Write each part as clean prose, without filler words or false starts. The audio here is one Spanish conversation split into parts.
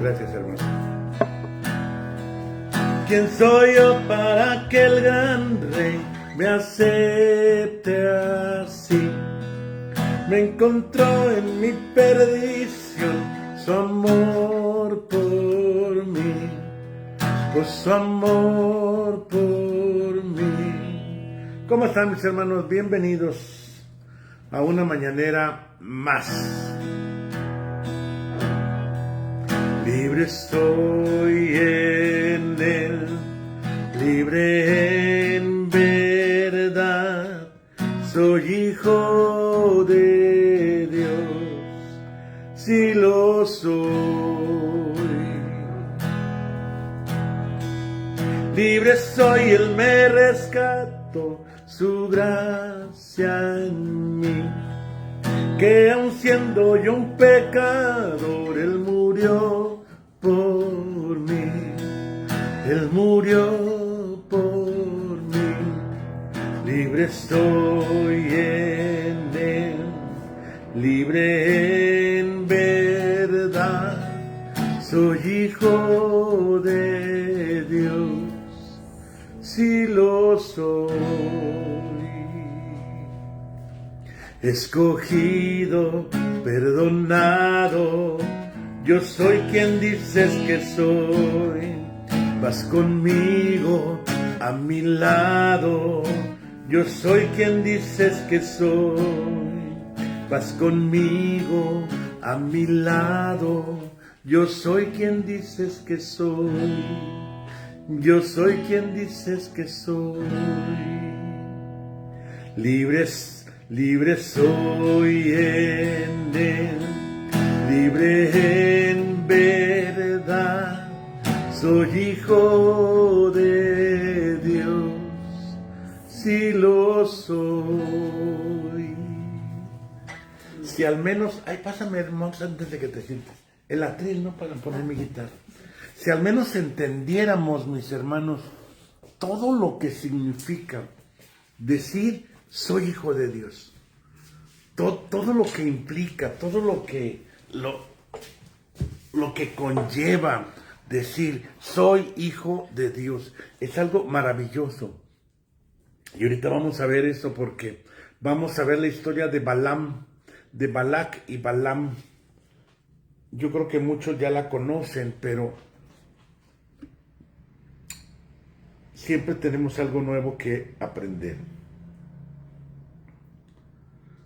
Gracias, hermano. ¿Quién soy yo para que el gran rey me acepte así? Me encontró en mi perdición su amor por mí, pues su amor por mí. ¿Cómo están, mis hermanos? Bienvenidos a una mañanera más. Libre soy en él, libre en verdad, soy hijo de Dios, si lo soy. Libre soy, él me rescató, su gracia en mí, que aun siendo yo un pecador, él murió por mí, él murió por mí. Libre estoy en él, libre en verdad, soy hijo de Dios, si lo soy. Escogido, perdonado, yo soy quien dices que soy. Vas conmigo, a mi lado, yo soy quien dices que soy. Vas conmigo, a mi lado, yo soy quien dices que soy. Yo soy quien dices que soy. Libre soy en él, libre en verdad, soy hijo de Dios, si lo soy. Si al menos, pásame, hermanos, antes de que te sientes, el atril, ¿no? Para poner mi guitarra. Si al menos entendiéramos, mis hermanos, todo lo que significa decir soy hijo de Dios, todo lo que implica, todo lo que conlleva decir soy hijo de Dios, es algo maravilloso. Y ahorita vamos a ver eso, porque vamos a ver la historia de Balaam, de Balac y Balaam. Yo creo que muchos ya la conocen, pero siempre tenemos algo nuevo que aprender.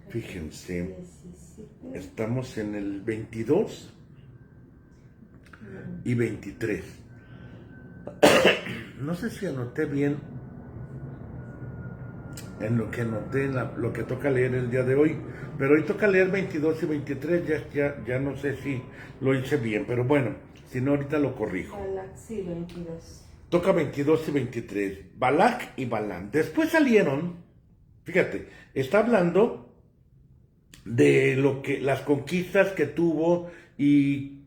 Fíjense, estamos en el 22 y 23. No sé si anoté bien en lo que anoté, lo que toca leer el día de hoy, pero hoy toca leer 22 y 23, ya no sé si lo hice bien, pero bueno, si no ahorita lo corrijo. Sí, 22. Toca 22 y 23, Balac y Balaam. Después salieron, fíjate, está hablando de las conquistas que tuvo y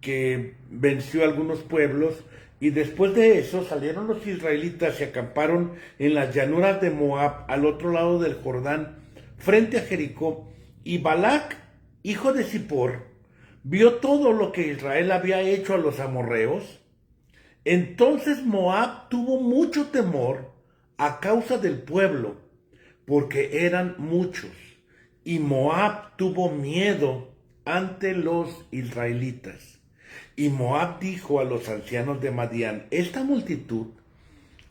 que venció a algunos pueblos, y después de eso salieron los israelitas y acamparon en las llanuras de Moab, al otro lado del Jordán, frente a Jericó. Y Balac, hijo de Zippor, vio todo lo que Israel había hecho a los amorreos. Entonces Moab tuvo mucho temor a causa del pueblo, porque eran muchos. Y Moab tuvo miedo ante los israelitas. Y Moab dijo a los ancianos de Madián: esta multitud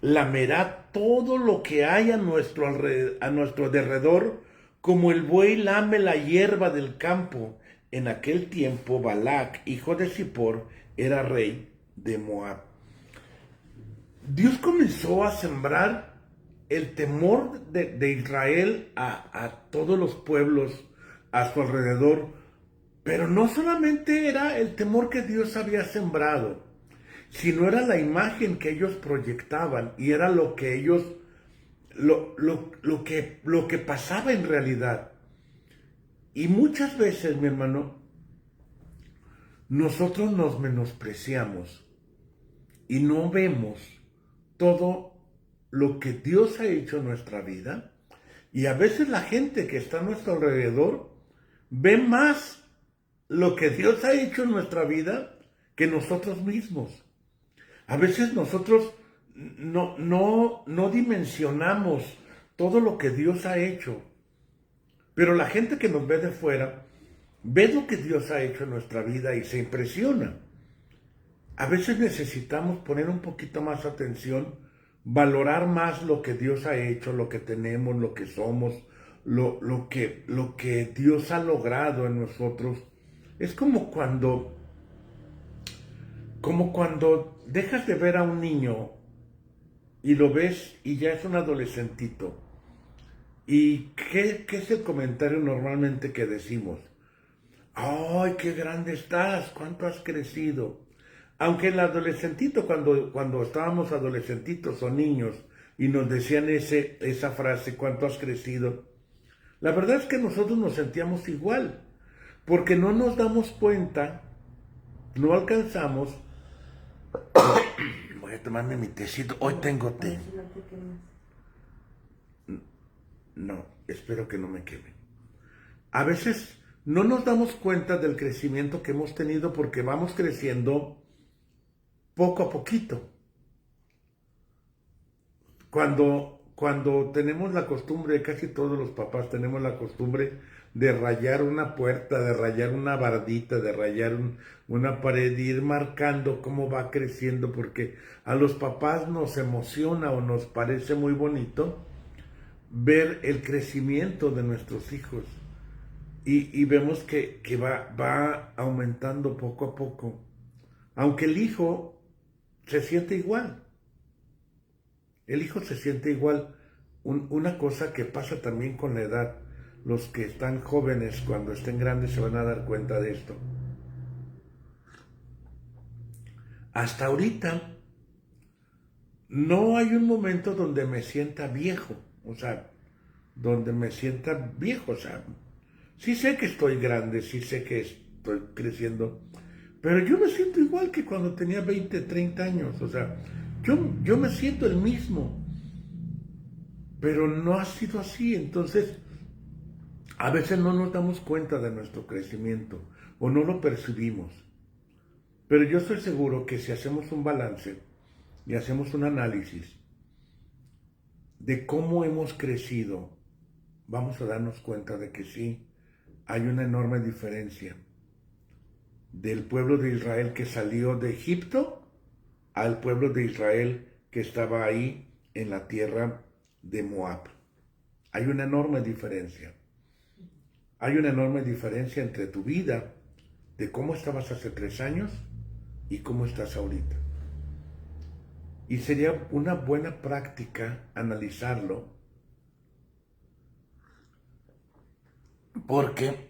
lamerá todo lo que hay a nuestro derredor, como el buey lame la hierba del campo. En aquel tiempo Balac, hijo de Zippor, era rey de Moab. Dios comenzó a sembrar el temor de Israel a todos los pueblos a su alrededor, pero no solamente era el temor que Dios había sembrado, sino era la imagen que ellos proyectaban, y era lo que ellos, lo que pasaba en realidad. Y muchas veces, mi hermano, nosotros nos menospreciamos y no vemos todo lo que Dios ha hecho en nuestra vida, y a veces la gente que está a nuestro alrededor ve más lo que Dios ha hecho en nuestra vida que nosotros mismos. A veces nosotros no dimensionamos todo lo que Dios ha hecho, pero la gente que nos ve de fuera ve lo que Dios ha hecho en nuestra vida y se impresiona. A veces necesitamos poner un poquito más atención, valorar más lo que Dios ha hecho, lo que tenemos, lo que somos, lo que Dios ha logrado en nosotros. Es como cuando dejas de ver a un niño y lo ves y ya es un adolescentito. ¿Y qué es el comentario normalmente que decimos? ¡Ay, qué grande estás! ¿Cuánto has crecido? Aunque el adolescentito, cuando estábamos adolescentitos o niños y nos decían esa frase, ¿cuánto has crecido? La verdad es que nosotros nos sentíamos igual, porque no nos damos cuenta, no alcanzamos. Voy a tomarme mi tecito, hoy tengo té. No, espero que no me queme. A veces no nos damos cuenta del crecimiento que hemos tenido porque vamos creciendo poco a poquito. Cuando tenemos la costumbre, casi todos los papás tenemos la costumbre de rayar una puerta, de rayar una bardita, de rayar una pared, y ir marcando cómo va creciendo, porque a los papás nos emociona o nos parece muy bonito ver el crecimiento de nuestros hijos. Y vemos que va aumentando poco a poco. Aunque el hijo se siente igual. El hijo se siente igual. Una cosa que pasa también con la edad. Los que están jóvenes, cuando estén grandes, se van a dar cuenta de esto. Hasta ahorita, no hay un momento donde me sienta viejo. O sea, donde me sienta viejo. O sea, sí sé que estoy grande, sí sé que estoy creciendo, pero yo me siento igual que cuando tenía 20, 30 años. O sea, yo me siento el mismo, pero no ha sido así. Entonces, a veces no nos damos cuenta de nuestro crecimiento o no lo percibimos. Pero yo estoy seguro que si hacemos un balance y hacemos un análisis de cómo hemos crecido, vamos a darnos cuenta de que sí, hay una enorme diferencia del pueblo de Israel que salió de Egipto al pueblo de Israel que estaba ahí en la tierra de Moab. Hay una enorme diferencia. Hay una enorme diferencia entre tu vida, de cómo estabas hace 3 años y cómo estás ahorita. Y sería una buena práctica analizarlo, porque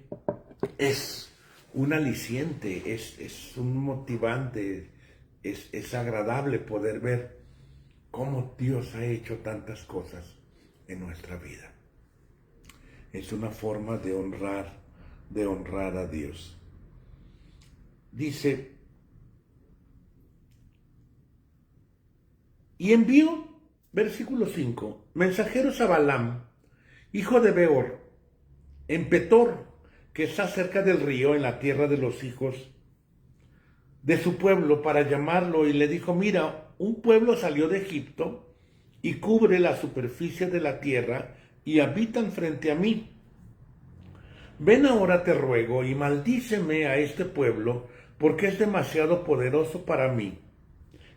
es un aliciente, es un motivante, es agradable poder ver cómo Dios ha hecho tantas cosas en nuestra vida. Es una forma de honrar a Dios. Dice, y envió, versículo 5, mensajeros a Balaam, hijo de Beor, en Petor, que está cerca del río, en la tierra de los hijos de su pueblo, para llamarlo, y le dijo, mira, un pueblo salió de Egipto y cubre la superficie de la tierra y habitan frente a mí. Ven ahora, te ruego, y maldíceme a este pueblo, porque es demasiado poderoso para mí.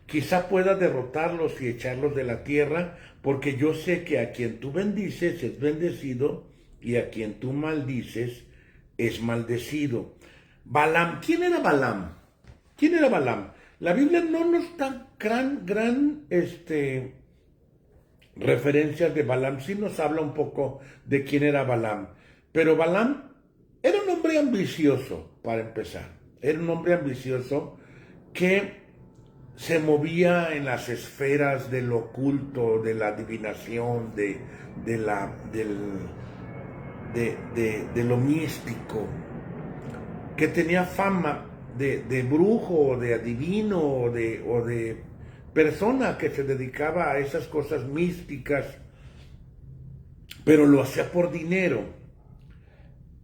Quizá pueda derrotarlos y echarlos de la tierra, porque yo sé que a quien tú bendices es bendecido, y a quien tú maldices es maldecido. Balaam, ¿quién era Balaam? ¿Quién era Balaam? La Biblia no nos da gran referencias de Balaam, sí nos habla un poco de quién era Balaam. Pero Balaam era un hombre ambicioso, para empezar. Era un hombre ambicioso que se movía en las esferas del oculto, de la adivinación, de lo místico, que tenía fama de brujo, o de adivino, o de persona que se dedicaba a esas cosas místicas, pero lo hacía por dinero.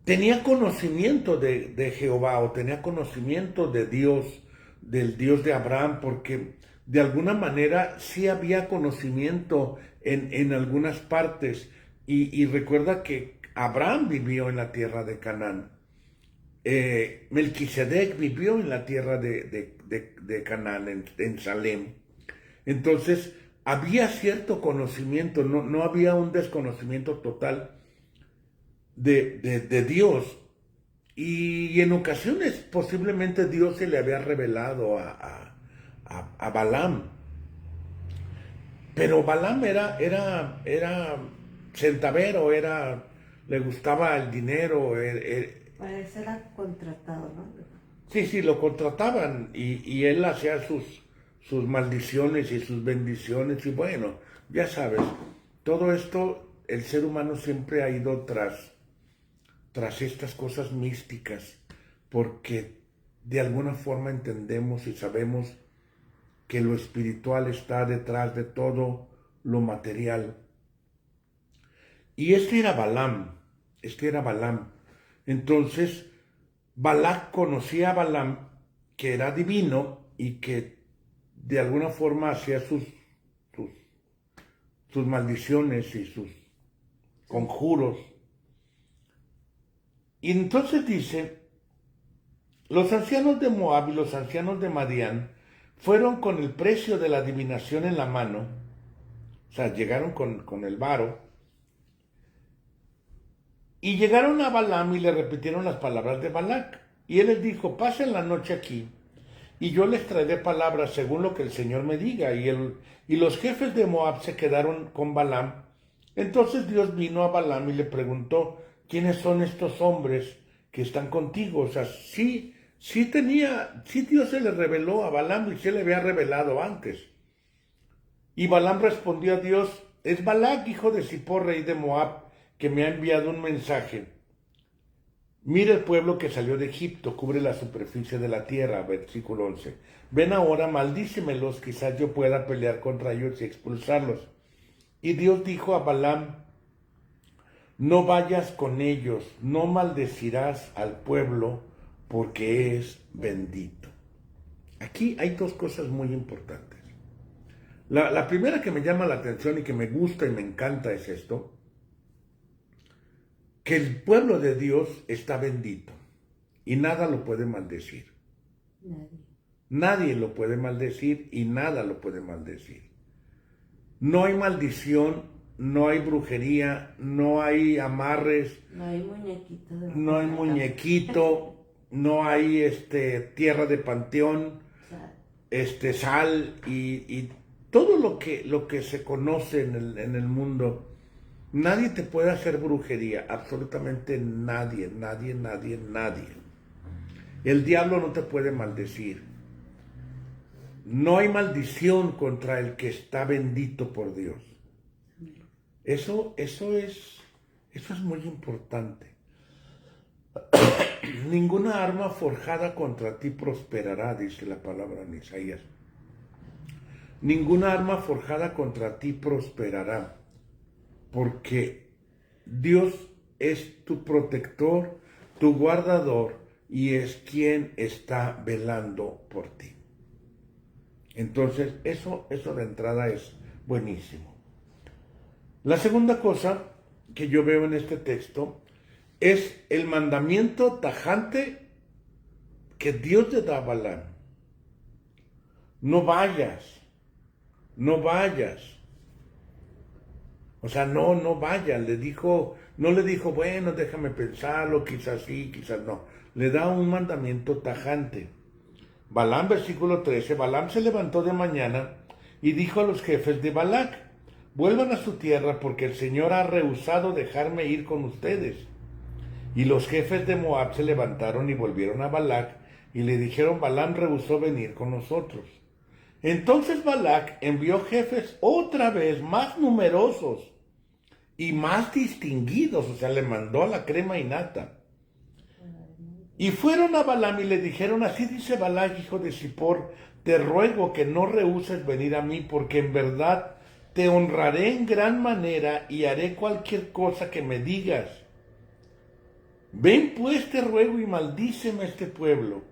Tenía conocimiento de Jehová, o tenía conocimiento de Dios, del Dios de Abraham, porque de alguna manera sí había conocimiento en algunas partes. Y recuerda que Abraham vivió en la tierra de Canaán. Melquisedec vivió en la tierra de Canaán, en Salem. Entonces, había cierto conocimiento, no había un desconocimiento total de Dios. Y en ocasiones posiblemente Dios se le había revelado a Balaam. Pero Balaam era centavero, le gustaba el dinero. Parece era contratado, ¿no? Sí, lo contrataban y él hacía sus maldiciones y sus bendiciones. Y bueno, ya sabes, todo esto, el ser humano siempre ha ido tras estas cosas místicas, porque de alguna forma entendemos y sabemos que lo espiritual está detrás de todo lo material. Y este era Balaam. Entonces, Balac conocía a Balaam, que era divino y que de alguna forma hacía sus maldiciones y sus conjuros. Y entonces dice, los ancianos de Moab y los ancianos de Madián fueron con el precio de la adivinación en la mano, o sea, llegaron con el varo, y llegaron a Balaam y le repitieron las palabras de Balac. Y él les dijo, pasen la noche aquí, y yo les traeré palabras según lo que el Señor me diga. Y los jefes de Moab se quedaron con Balaam. Entonces Dios vino a Balaam y le preguntó, ¿quiénes son estos hombres que están contigo? O sea, sí Dios se le reveló a Balaam y se le había revelado antes. Y Balaam respondió a Dios, es Balac, hijo de Zippor, rey de Moab, que me ha enviado un mensaje. Mira el pueblo que salió de Egipto, cubre la superficie de la tierra, versículo 11. Ven ahora, maldícemelos, quizás yo pueda pelear contra ellos y expulsarlos. Y Dios dijo a Balaam, no vayas con ellos, no maldecirás al pueblo, porque es bendito. Aquí hay dos cosas muy importantes. La primera que me llama la atención y que me gusta y me encanta es esto, que el pueblo de Dios está bendito y nada lo puede maldecir. Nadie lo puede maldecir y nada lo puede maldecir. No hay maldición, no hay brujería, no hay amarres, No hay muñequito. no hay tierra de panteón, sal y todo lo que se conoce en el mundo. Nadie te puede hacer brujería, absolutamente nadie. El diablo no te puede maldecir. No hay maldición contra el que está bendito por Dios. Eso es muy importante. Ninguna arma forjada contra ti prosperará, dice la palabra en Isaías. Ninguna arma forjada contra ti prosperará, porque Dios es tu protector, tu guardador, y es quien está velando por ti. Entonces, eso de entrada es buenísimo. La segunda cosa que yo veo en este texto es el mandamiento tajante que Dios le da a Balaam. No vayas. O sea, no vayas. No le dijo, bueno, déjame pensarlo, quizás sí, quizás no. Le da un mandamiento tajante. Balaam, versículo 13, Balaam se levantó de mañana y dijo a los jefes de Balac, vuelvan a su tierra porque el Señor ha rehusado dejarme ir con ustedes. Y los jefes de Moab se levantaron y volvieron a Balac y le dijeron, Balaam rehusó venir con nosotros. Entonces Balac envió jefes otra vez más numerosos y más distinguidos, o sea, le mandó a la crema y nata. Y fueron a Balaam y le dijeron, así dice Balac, hijo de Zippor, te ruego que no rehuses venir a mí, porque en verdad te honraré en gran manera y haré cualquier cosa que me digas. Ven pues, te ruego, y maldíceme este pueblo.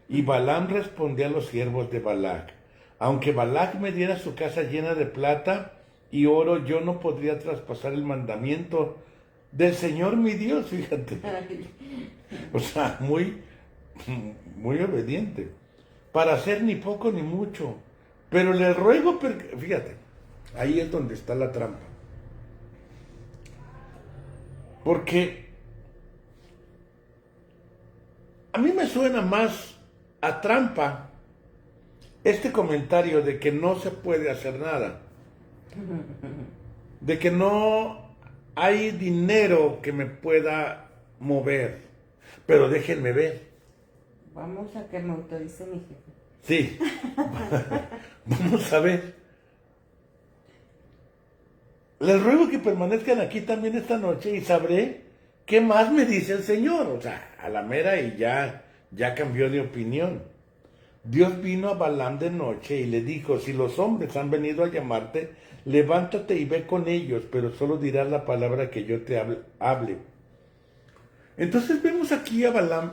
Y Balaam respondió a los siervos de Balac: aunque Balac me diera su casa llena de plata y oro, yo no podría traspasar el mandamiento del Señor mi Dios, fíjate. O sea, muy obediente. Para hacer ni poco ni mucho. Pero le ruego, fíjate, ahí es donde está la trampa. Porque a mí me suena más a trampa este comentario de que no se puede hacer nada. De que no hay dinero que me pueda mover. Pero déjenme ver. Vamos a que me autorice mi jefe. Sí. Vamos a ver. Les ruego que permanezcan aquí también esta noche y sabré qué más me dice el Señor. O sea, a la mera y ya cambió de opinión. Dios vino a Balaam de noche y le dijo: si los hombres han venido a llamarte, levántate y ve con ellos, pero solo dirás la palabra que yo te hable. Entonces vemos aquí a Balaam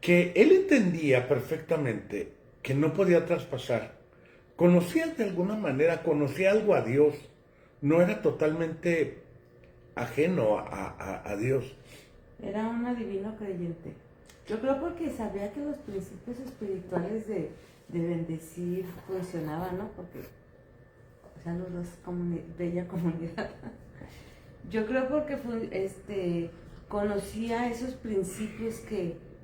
que él entendía perfectamente que no podía traspasar. Conocía de alguna manera, conocía algo a Dios. No era totalmente ajeno a Dios. Era un adivino creyente. Yo creo porque sabía que los principios espirituales de bendecir funcionaban, ¿no? Porque, saludos, bella comunidad. Yo creo porque conocía esos principios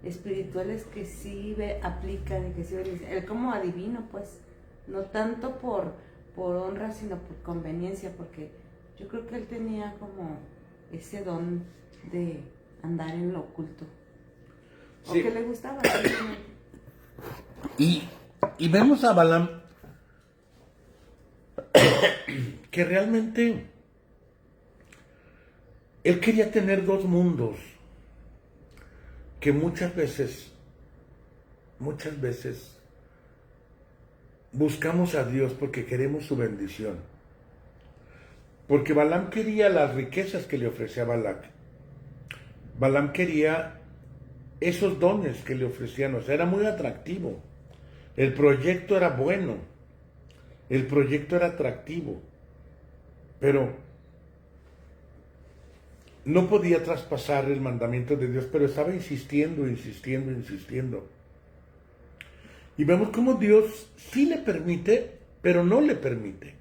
espirituales que sí aplican y que sí benefician. Él como adivino, pues, no tanto por honra, sino por conveniencia, porque yo creo que él tenía como ese don de andar en lo oculto. Sí. O que le gustaba. Y vemos a Balaam que realmente él quería tener dos mundos que muchas veces buscamos a Dios porque queremos su bendición. Porque Balaam quería las riquezas que le ofrecía Balac. Balaam quería esos dones que le ofrecían, o sea, era muy atractivo. El proyecto era bueno, el proyecto era atractivo, pero no podía traspasar el mandamiento de Dios, pero estaba insistiendo. Y vemos cómo Dios sí le permite, pero no le permite.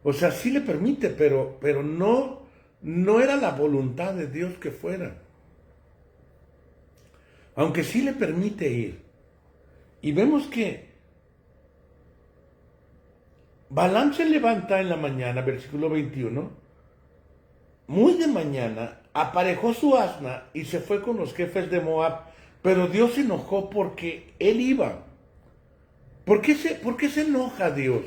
O sea, sí le permite, pero no era la voluntad de Dios que fuera. Aunque sí le permite ir. Y vemos que Balaam se levanta en la mañana, versículo 21, muy de mañana, aparejó su asna y se fue con los jefes de Moab, pero Dios se enojó porque él iba. ¿Por qué se enoja Dios?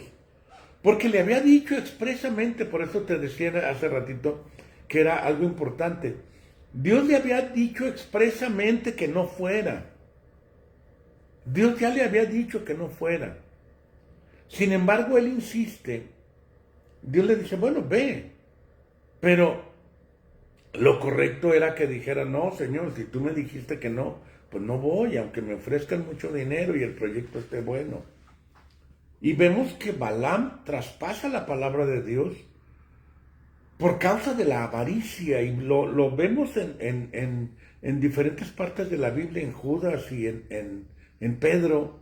Porque le había dicho expresamente, por eso te decía hace ratito que era algo importante. Dios le había dicho expresamente que no fuera. Dios ya le había dicho que no fuera. Sin embargo, él insiste. Dios le dice, bueno, ve. Pero lo correcto era que dijera, no, Señor, si tú me dijiste que no, pues no voy, aunque me ofrezcan mucho dinero y el proyecto esté bueno. Y vemos que Balaam traspasa la palabra de Dios por causa de la avaricia, y lo vemos en diferentes partes de la Biblia, en Judas y en Pedro,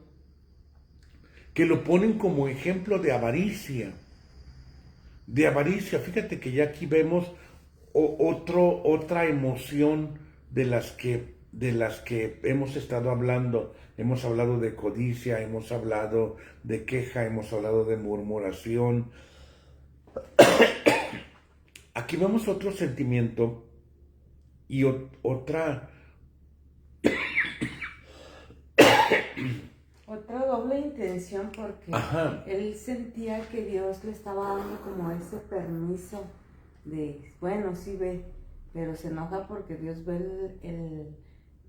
que lo ponen como ejemplo de avaricia. De avaricia, fíjate que ya aquí vemos otra emoción de las que hemos estado hablando. Hemos hablado de codicia, hemos hablado de queja, hemos hablado de murmuración. Aquí vemos otro sentimiento y otra doble intención, porque Ajá. Él sentía que Dios le estaba dando como ese permiso de, bueno, sí ve, pero se enoja porque Dios ve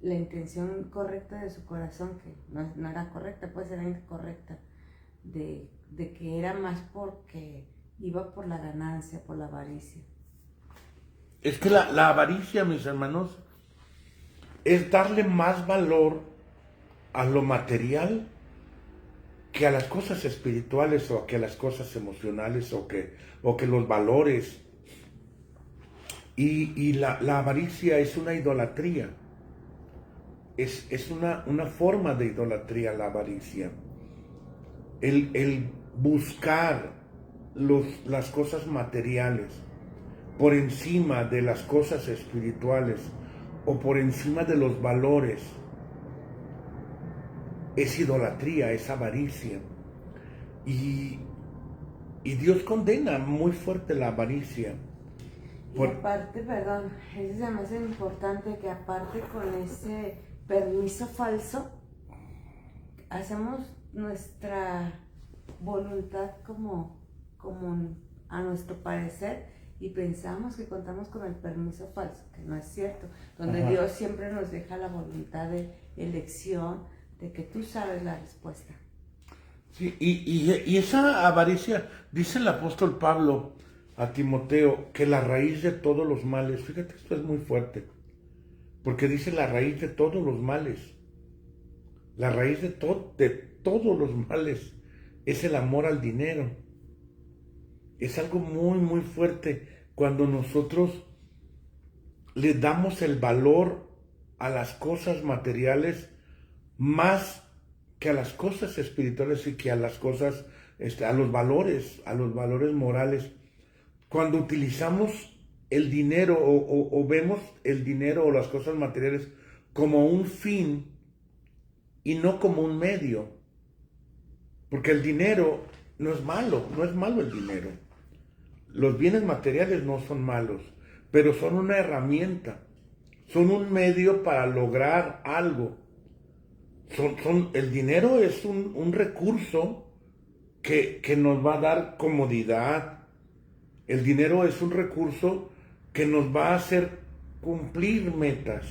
la intención correcta de su corazón, que no era correcta, pues era incorrecta, de que era más porque iba por la ganancia, por la avaricia. Es que la avaricia, mis hermanos, es darle más valor a lo material que a las cosas espirituales o que a las cosas emocionales o que los valores. Y la avaricia es una idolatría. Es una forma de idolatría la avaricia. El buscar las cosas materiales por encima de las cosas espirituales o por encima de los valores es idolatría, es avaricia. Y Dios condena muy fuerte la avaricia. Y aparte, perdón, eso se me hace importante que aparte con ese permiso falso, hacemos nuestra voluntad como a nuestro parecer y pensamos que contamos con el permiso falso, que no es cierto, donde Dios siempre nos deja la voluntad de elección, de que tú sabes la respuesta. Sí, y esa avaricia, dice el apóstol Pablo a Timoteo, que la raíz de todos los males, fíjate, esto es muy fuerte, porque dice la raíz de todos los males, la raíz de todos los males es el amor al dinero. Es algo muy, muy fuerte cuando nosotros le damos el valor a las cosas materiales más que a las cosas espirituales y que a las cosas, a los valores morales. Cuando utilizamos el dinero o vemos el dinero o las cosas materiales como un fin y no como un medio. Porque el dinero no es malo el dinero. Los bienes materiales no son malos, pero son una herramienta, son un medio para lograr algo. El dinero es un recurso que nos va a dar comodidad. El dinero es un recurso que nos va a hacer cumplir metas,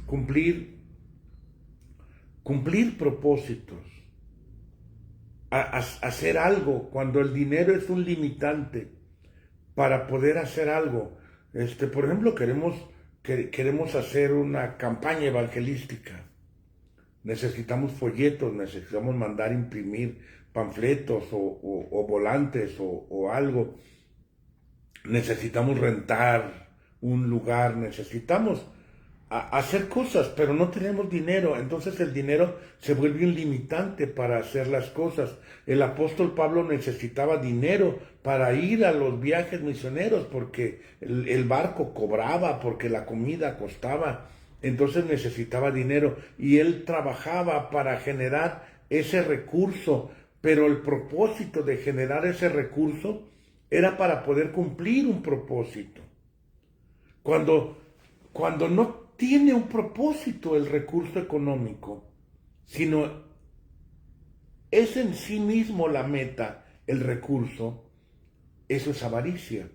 cumplir propósitos, hacer algo, cuando el dinero es un limitante para poder hacer algo. Por ejemplo, queremos hacer una campaña evangelística. Necesitamos folletos, necesitamos mandar imprimir panfletos o volantes o algo. Necesitamos rentar un lugar, necesitamos hacer cosas, pero no tenemos dinero. Entonces el dinero se vuelve un limitante para hacer las cosas. El apóstol Pablo necesitaba dinero para ir a los viajes misioneros porque el barco cobraba, porque la comida costaba. Entonces necesitaba dinero y él trabajaba para generar ese recurso, pero el propósito de generar ese recurso era para poder cumplir un propósito. Cuando no tiene un propósito el recurso económico, sino es en sí mismo la meta, el recurso, eso es avaricia.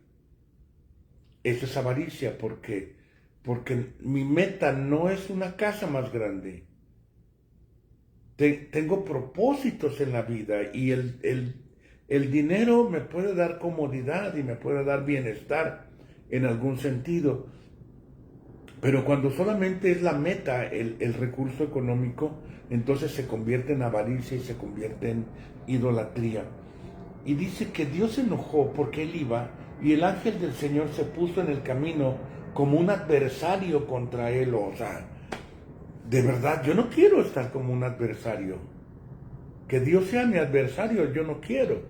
Eso es avaricia porque mi meta no es una casa más grande. Tengo propósitos en la vida y el dinero me puede dar comodidad y me puede dar bienestar en algún sentido. Pero cuando solamente es la meta el recurso económico, entonces se convierte en avaricia y se convierte en idolatría. Y dice que Dios se enojó porque él iba y el ángel del Señor se puso en el camino como un adversario contra él. O sea, de verdad, yo no quiero estar como un adversario. Que Dios sea mi adversario, yo no quiero.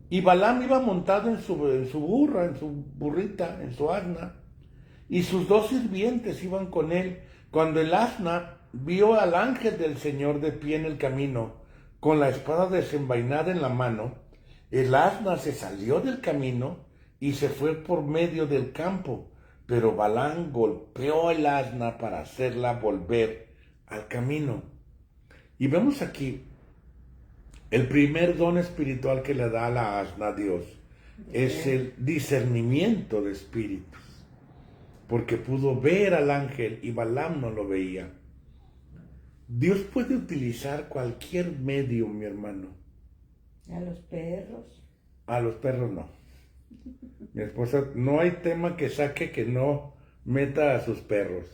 Y Balaam iba montado en su burra, en su burrita, en su asna. Y sus dos sirvientes iban con él. Cuando el asna vio al ángel del Señor de pie en el camino, con la espada desenvainada en la mano, el asna se salió del camino y se fue por medio del campo. Pero Balaam golpeó el asna para hacerla volver al camino. Y vemos aquí el primer don espiritual que le da la asna a Dios. Es el discernimiento de espíritus. Porque pudo ver al ángel y Balaam no lo veía. Dios puede utilizar cualquier medio, mi hermano. ¿A los perros? A los perros no. Mi esposa, no hay tema que saque que no meta a sus perros.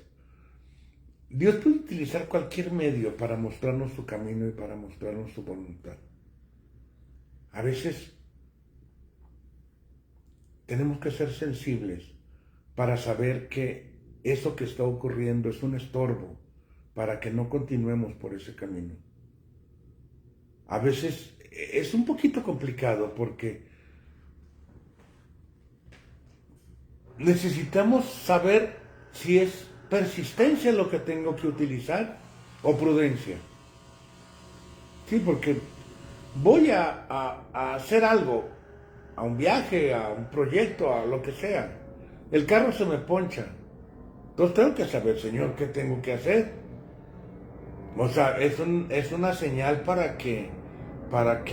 Dios puede utilizar cualquier medio para mostrarnos su camino y para mostrarnos su voluntad. A veces tenemos que ser sensibles para saber que eso que está ocurriendo es un estorbo para que no continuemos por ese camino. A veces es un poquito complicado porque necesitamos saber si es persistencia lo que tengo que utilizar o prudencia. Sí, porque voy a hacer algo, a un viaje, a un proyecto, a lo que sea. El carro se me poncha. Entonces tengo que saber, Señor, qué tengo que hacer. O sea, es una señal para que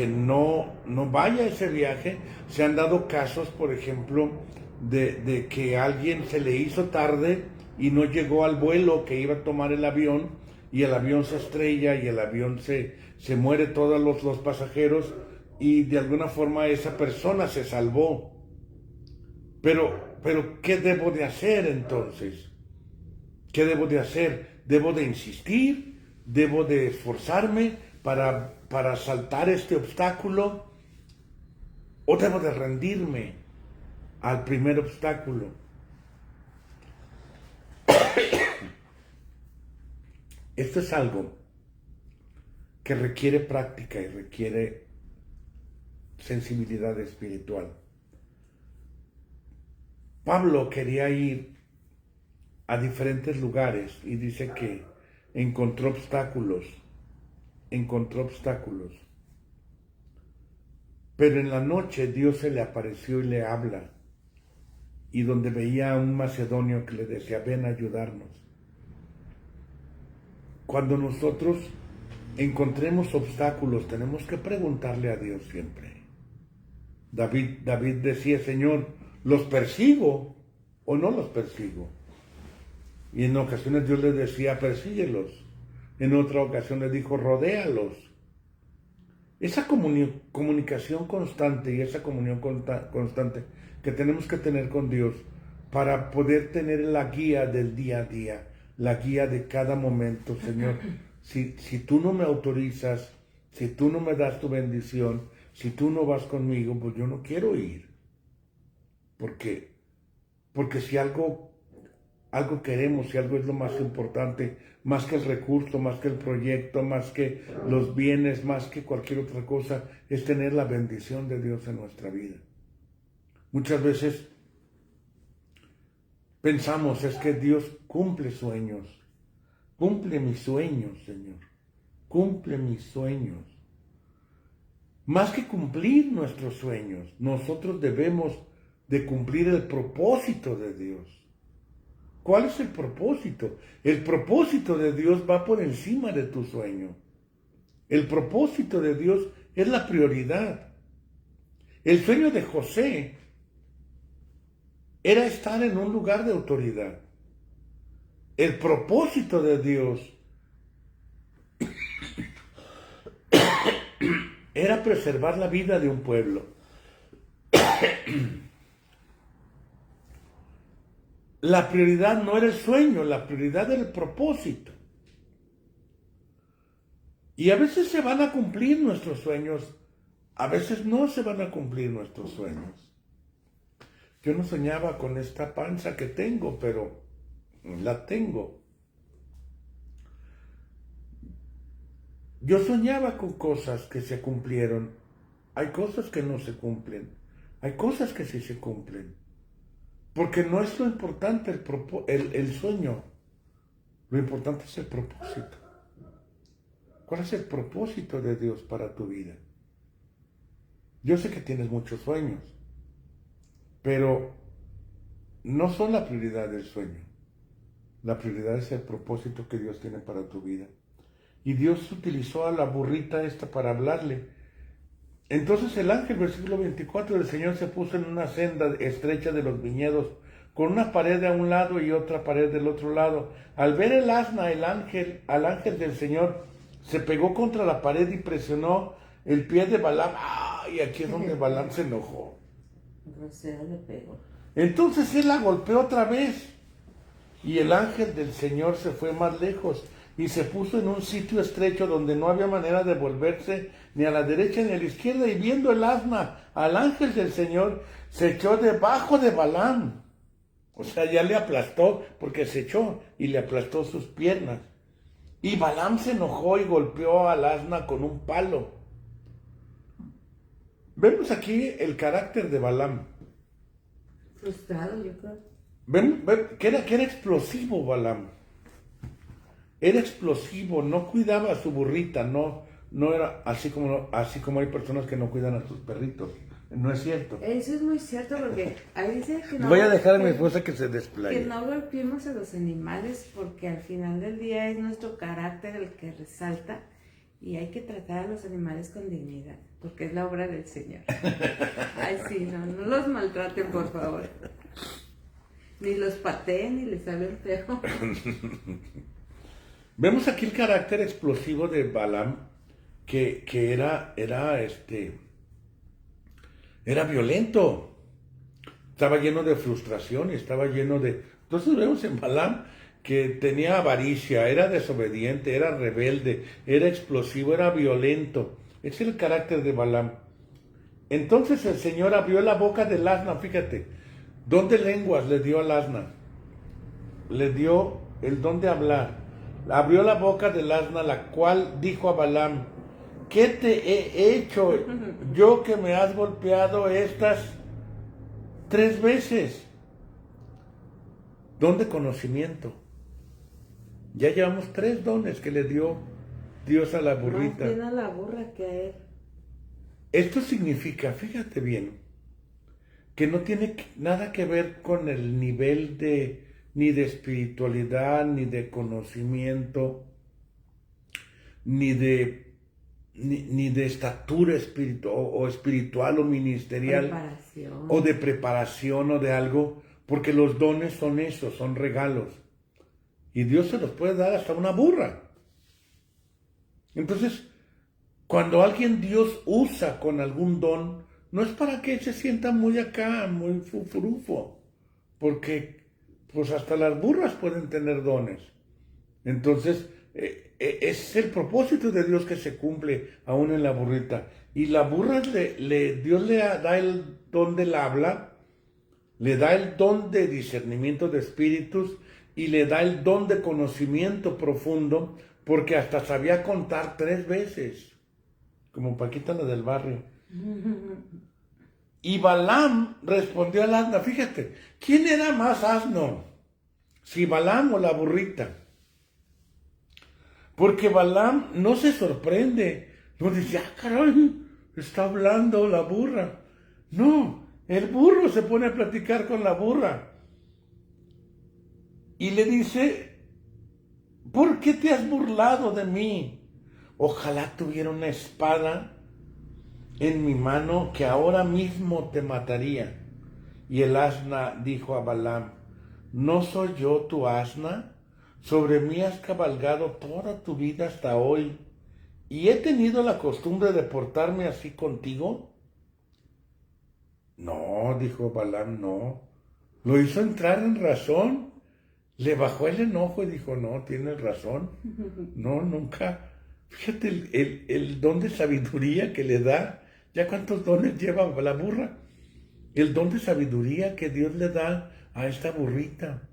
no vaya a ese viaje. Se han dado casos, por ejemplo, de que a alguien se le hizo tarde y no llegó al vuelo que iba a tomar el avión, y el avión se estrella y el avión se muere todos los pasajeros, y de alguna forma esa persona se salvó. Pero ¿qué debo de hacer entonces? ¿Qué debo de hacer? ¿Debo de insistir? ¿Debo de esforzarme para saltar este obstáculo? ¿O debo de rendirme al primer obstáculo? Esto es algo que requiere práctica y requiere sensibilidad espiritual. Pablo quería ir a diferentes lugares y dice que encontró obstáculos. Pero en la noche Dios se le apareció y le habla, y donde veía a un macedonio que le decía, ven a ayudarnos. Cuando nosotros encontremos obstáculos, tenemos que preguntarle a Dios siempre. David decía, Señor, ¿los persigo o no los persigo? Y en ocasiones Dios le decía, persíguelos. En otra ocasión le dijo, rodéalos. Esa comunicación constante y esa comunión constante que tenemos que tener con Dios para poder tener la guía del día a día, la guía de cada momento. Señor, si tú no me autorizas, si tú no me das tu bendición, si tú no vas conmigo, pues yo no quiero ir. Porque si algo queremos, si algo es lo más importante, más que el recurso, más que el proyecto, más que los bienes, más que cualquier otra cosa, es tener la bendición de Dios en nuestra vida. Muchas veces pensamos, es que Dios cumple sueños. Cumple mis sueños, Señor. Cumple mis sueños. Más que cumplir nuestros sueños, nosotros debemos de cumplir el propósito de Dios. ¿Cuál es el propósito? El propósito de Dios va por encima de tu sueño. El propósito de Dios es la prioridad. El sueño de José era estar en un lugar de autoridad. El propósito de Dios era preservar la vida de un pueblo. La prioridad no era el sueño, la prioridad era el propósito. Y a veces se van a cumplir nuestros sueños, a veces no se van a cumplir nuestros sueños. Yo no soñaba con esta panza que tengo, pero la tengo. Yo soñaba con cosas que se cumplieron. Hay cosas que no se cumplen. Hay cosas que sí se cumplen. Porque no es lo importante el sueño. Lo importante es el propósito. ¿Cuál es el propósito de Dios para tu vida? Yo sé que tienes muchos sueños, pero no son la prioridad del sueño. La prioridad es el propósito que Dios tiene para tu vida. Y Dios utilizó a la burrita esta para hablarle. Entonces el ángel, versículo 24, del Señor se puso en una senda estrecha de los viñedos, con una pared de un lado y otra pared del otro lado. Al ver el asna, al ángel del Señor se pegó contra la pared y presionó el pie de Balaam. Y aquí es donde Balaam se enojó. Grosero le pegó. Entonces él la golpeó otra vez. Y el ángel del Señor se fue más lejos y se puso en un sitio estrecho donde no había manera de volverse ni a la derecha ni a la izquierda. Y viendo el asna al ángel del Señor, se echó debajo de Balaam. O sea, ya le aplastó, porque se echó y le aplastó sus piernas. Y Balaam se enojó y golpeó al asna con un palo. Vemos aquí el carácter de Balaam. Frustrado, yo creo. Ven, que era explosivo Balaam. Era explosivo, no cuidaba a su burrita, no era así como hay personas que no cuidan a sus perritos. No es cierto. Eso es muy cierto porque ahí dice que no. Voy a dejar a mi esposa que se desplaye. Que no golpeemos a los animales porque al final del día es nuestro carácter el que resalta y hay que tratar a los animales con dignidad porque es la obra del Señor. Ay, sí, no los maltraten, por favor. Ni los pateen ni les hablen feo. Vemos aquí el carácter explosivo de Balaam, que era violento, estaba lleno de frustración y estaba lleno de... Entonces vemos en Balaam que tenía avaricia, era desobediente, era rebelde, era explosivo, era violento. Ese es el carácter de Balaam. Entonces el Señor abrió la boca del asna, fíjate, don de lenguas le dio al asna, le dio el don de hablar. Abrió la boca del asna, la cual dijo a Balaam: ¿qué te he hecho yo que me has golpeado estas 3 veces? Don de conocimiento. Ya llevamos 3 dones que le dio Dios a la burrita. Más bien a la burra que a él. Esto significa, fíjate bien, que no tiene nada que ver con el nivel ni de espiritualidad, ni de conocimiento, ni de estatura espiritual o ministerial, Preparación. o de preparación o de algo, porque los dones son esos, son regalos. Y Dios se los puede dar hasta una burra. Entonces, cuando alguien Dios usa con algún don, no es para que se sienta muy acá, muy fufurufo, porque pues hasta las burras pueden tener dones. Entonces, es el propósito de Dios que se cumple aún en la burrita. Y la burra, Dios le da el don del habla, le da el don de discernimiento de espíritus y le da el don de conocimiento profundo, porque hasta sabía contar 3 veces, como Paquita la del barrio. Y Balaam respondió al asna, fíjate, ¿quién era más asno? Si Balaam o la burrita. Porque Balaam no se sorprende, no dice, caray, está hablando la burra. No, el burro se pone a platicar con la burra. Y le dice, ¿por qué te has burlado de mí? Ojalá tuviera una espada en mi mano que ahora mismo te mataría. Y el asna dijo a Balaam, ¿no soy yo tu asna? Sobre mí has cabalgado toda tu vida hasta hoy, ¿y he tenido la costumbre de portarme así contigo? No, dijo Balaam, no. Lo hizo entrar en razón. Le bajó el enojo y dijo, no, tienes razón. No, nunca. Fíjate el don de sabiduría que le da. ¿Ya cuántos dones lleva la burra? El don de sabiduría que Dios le da a esta burrita.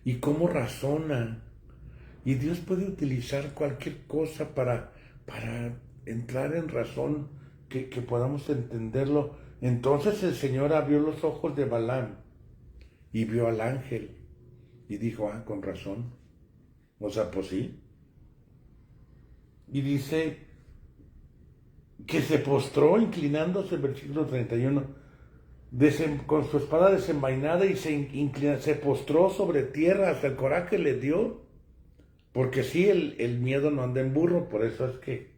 Y cómo razona. Y Dios puede utilizar cualquier cosa para entrar en razón, que podamos entenderlo. Entonces el Señor abrió los ojos de Balaam y vio al ángel. Y dijo, con razón. O sea, pues sí. Y dice que se postró inclinándose, versículo 31, con su espada desenvainada y se postró sobre tierra hasta el coraje le dio. Porque sí, el miedo no anda en burro, por eso es que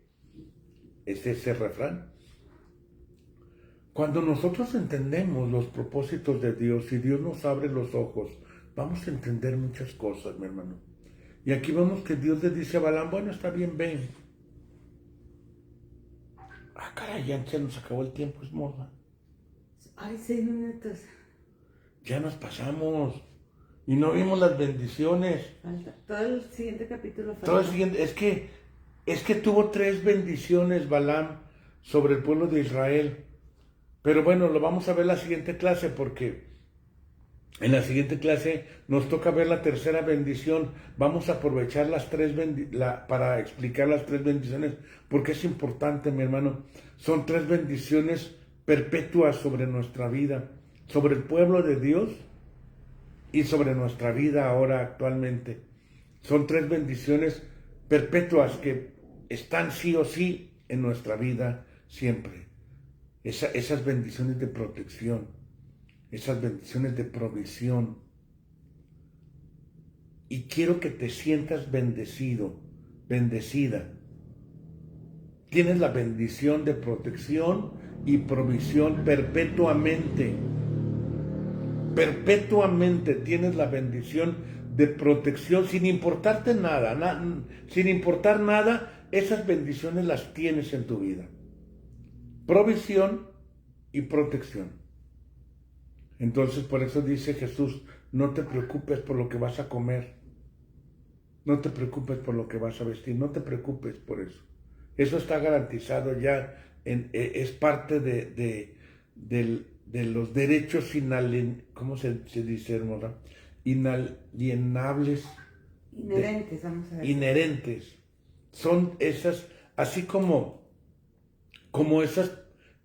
es ese refrán. Cuando nosotros entendemos los propósitos de Dios y Dios nos abre los ojos, vamos a entender muchas cosas, mi hermano. Y aquí vemos que Dios le dice a Balaam, bueno, está bien, ven. Caray, ya se nos acabó el tiempo, Esmorza. Ay, 6 minutos. Ya nos pasamos. Y no vimos las bendiciones. Falta. Todo el siguiente capítulo falta. Todo el siguiente, es que tuvo 3 bendiciones Balaam sobre el pueblo de Israel. Pero bueno, lo vamos a ver en la siguiente clase, porque en la siguiente clase nos toca ver la tercera bendición. Vamos a aprovechar las para explicar las 3 bendiciones, porque es importante, mi hermano. Son 3 bendiciones perpetuas sobre nuestra vida, sobre el pueblo de Dios y sobre nuestra vida ahora actualmente. Son 3 bendiciones perpetuas que están sí o sí en nuestra vida siempre. Esas bendiciones de protección, esas bendiciones de provisión. Y quiero que te sientas bendecido, bendecida. Tienes la bendición de protección y provisión perpetuamente. Perpetuamente tienes la bendición de protección sin importarte nada, sin importar nada, esas bendiciones las tienes en tu vida. Provisión y protección. Entonces por eso dice Jesús, no te preocupes por lo que vas a comer, no te preocupes por lo que vas a vestir, no te preocupes por eso. Eso está garantizado ya, es parte de los derechos ¿cómo se dice, hermosa? Inalienables. Inherentes, vamos a ver. Inherentes. Son esas, así como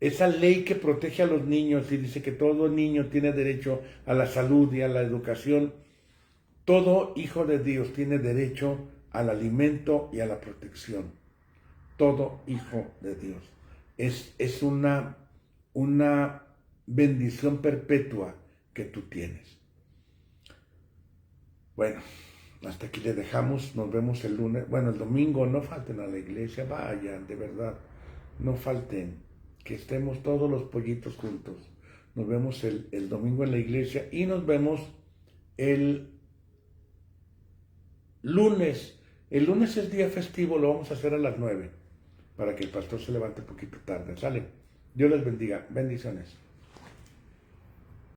esa ley que protege a los niños y dice que todo niño tiene derecho a la salud y a la educación. Todo hijo de Dios tiene derecho al alimento y a la protección. Todo hijo de Dios. Es una bendición perpetua que tú tienes. Bueno, hasta aquí le dejamos. Nos vemos el lunes. Bueno, el domingo. No falten a la iglesia. Vayan, de verdad. No falten. Que estemos todos los pollitos juntos. Nos vemos el domingo en la iglesia y nos vemos el lunes. El lunes es día festivo, lo vamos a hacer a las 9 para que el pastor se levante un poquito tarde. ¿Sale? Dios les bendiga. Bendiciones.